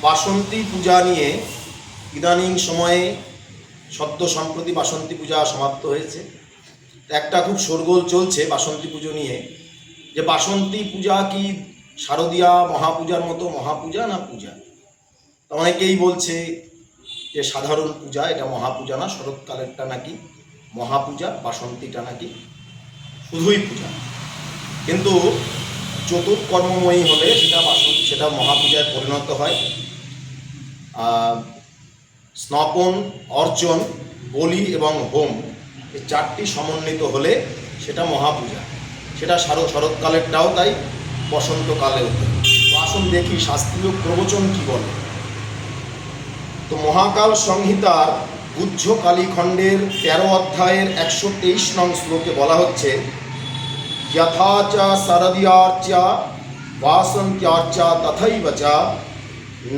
বাসন্তী পূজা নিয়ে ইদানিং সময়ে সদ্য সম্প্রতি বাসন্তী পূজা সমাপ্ত হয়েছে। একটা খুব শোরগোল চলছে বাসন্তী পুজো নিয়ে, যে বাসন্তী পূজা কি শারদীয়া মহাপূজার মতো মহাপূজা না পূজা। তো অনেকেই বলছে যে সাধারণ পূজা, এটা মহাপূজা না, শরৎকালেরটা নাকি মহাপূজা, বাসন্তীটা নাকি শুধুই পূজা। কিন্তু চতুর্কর্মময়ী হলে সেটা মহাপূজায় পরিণত হয়। স্নপন, অর্চন, বলি এবং হোম, এই চারটি সমন্বিত হলে সেটা মহাপূজা। সেটা শরৎকালেরটাও তাই, বসন্তকালেও তাই। তো আসুন দেখি শাস্ত্রীয় প্রবচন কি বলে। তো মহাকাল সংহিতার গুহ্য কালীখণ্ডের 13 অধ্যায়ের 123 নং শ্লোকে বলা হচ্ছে, যথা চ শারদীয়ার্চা বাসন্ত্যার্চা তথৈব চ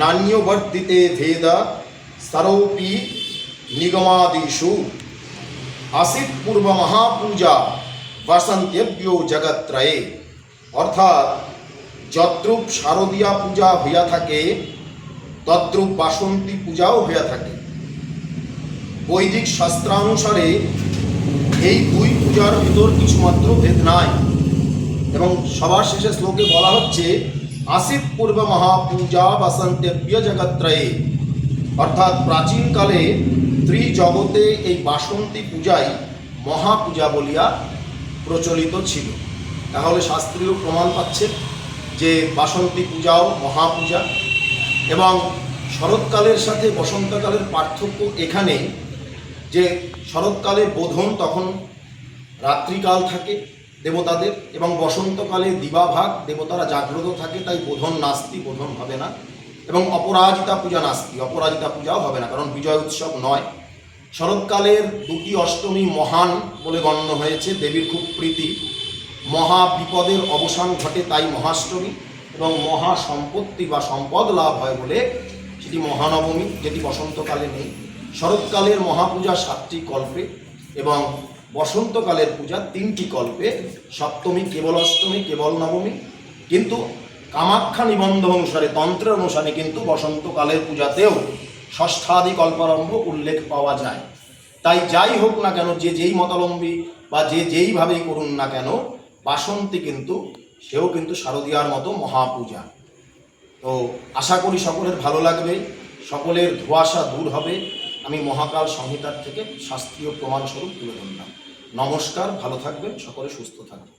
নান্যবর্তিতে ভেদ সরোপি নিগমাদিষু আসিত পূর্ব মহাপূজা বসন্তেভ্যো জগত্রয়ে। অর্থাৎ যদ্রূপ শারদীয়া পূজা হইয়া থাকে তদ্রূপ বাসন্তী পূজাও হইয়া থাকে। বৈদিক শাস্ত্রানুসারে এই দুই পূজার ভিতর কিছুমাত্র ভেদ নাই। এবং সবার শেষে শ্লোকে বলা হচ্ছে, আসিত পূর্ব মহাপূজা বসন্তেভ্য জগত্রয়ে। অর্থাৎ প্রাচীনকালে ত্রিজগতে এই বাসন্তী পূজাই মহাপূজা বলিয়া প্রচলিত ছিল। তাহলে শাস্ত্রীয় প্রমাণ পাচ্ছে যে বাসন্তী পূজাও মহাপূজা। এবং শরৎকালের সাথে বসন্তকালের পার্থক্য এখানে যে শরৎকালে বোধন, তখন রাত্রিকাল থাকে দেবতাদের, এবং বসন্তকালে দিবাভাগ, দেবতারা জাগ্রত থাকে, তাই বোধন নাস্তি, বোধন হবে না। এবং অপরাজিতা পূজা নাস্তি, অপরাজিতা পূজাও হবে না, কারণ বিজয় উৎসব নয়। শরৎকালের দুটি অষ্টমী মহান বলে গণ্য হয়েছে, দেবীর খুব প্রীতি। মহা বিপদের অবসান ঘটে তাই মহাষ্টমী, এবং মহা সম্পত্তি বা সম্পদ লাভ হয় বলে সেটি মহানবমী, যেটি বসন্তকালে নেই। শরৎকালের মহাপূজা 7টি কল্পে এবং বসন্তকালের পূজা 3টি কল্পে, সপ্তমী কেবল অষ্টমী, কেবল নবমী। কিন্তু কামাখ্যা নিবন্ধ অনুসারে, তন্ত্রের অনুসারে কিন্তু বসন্তকালের পূজাতেও ষষ্ঠাদি কল্পারম্ভ উল্লেখ পাওয়া যায়। তাই যাই হোক না কেন, যে যেই মতাবলম্বী বা যে যেইভাবেই করুন না কেন, বাসন্তী কিন্তু সেও কিন্তু শারদীয়ার মতো মহাপূজা। তো আশা করি সকলের ভালো লাগবে, সকলের ধোঁয়াশা দূর হবে। আমি মহাকাল সংহিতার থেকে শাস্ত্রীয় প্রমাণস্বরূপ তুলে ধরলাম। নমস্কার, ভালো থাকবেন সকলে, সুস্থ থাকবেন।